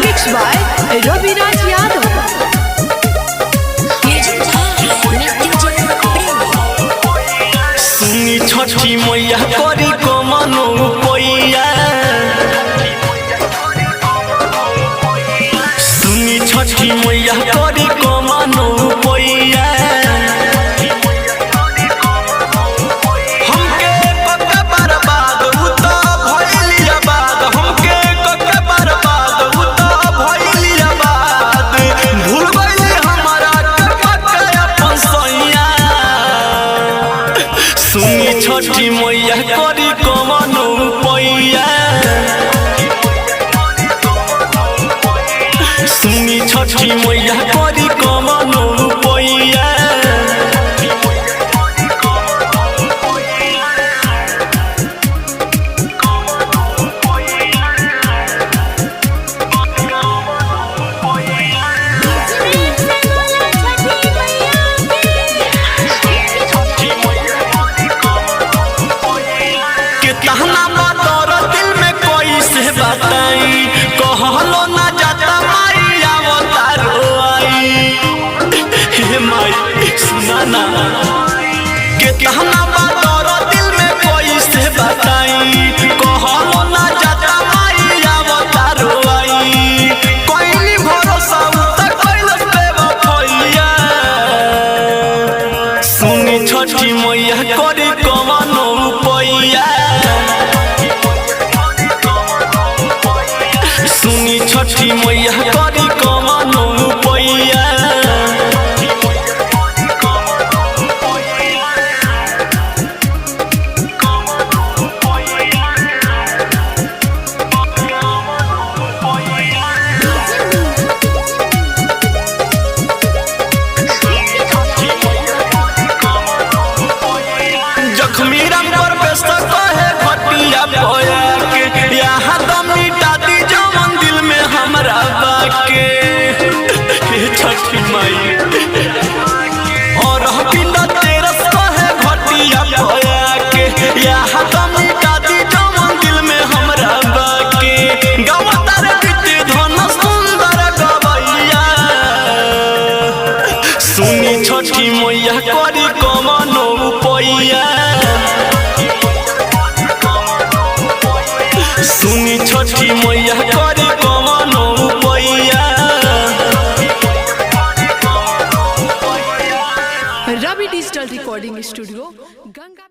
Mixed by Raviraj Yadav. सुनी छठी मैया करी कमनो पैया सुनी छठी मैया करी कमनो पैया हमके कके बर्बाद उता भइलिया बाद हमके कके बर्बाद उता भइलिया बाद भूल गइली हमरा के अपन सैया सुनी छठी मैया करी कमनो पैया सुनी छठी मैया करी कमनो पैया कितना बदौर दिल में कोई से बताई कहलो ना जाता माई अवतारो आई हे माई सुना ना कितना बदौर दिल में कोई से बताई कहलो ना जाता माई अवतारो आई कोई भरोसा उतर कैलस बेवफैया सुनी छठी मैया करी कमनो पैया सुनी छठी मैया करी कमनो पैया जख्मी रंग पर बेस्ता कहे घटिया बोया के यहाँ दम मिटा दी जवन दिल में हमरा बाके हे छठी माई और बिना तेरस कहे घटिया बोया के यहाँ दम मिटा दी जवन दिल में हमरा बाके गवतार बीते धन सुंदर गवैया सुनी छठी मैया करी कमनो पैया सुनी छठी मैया करी कमनो पैया Ravi Digital Recording Studio, Ganga.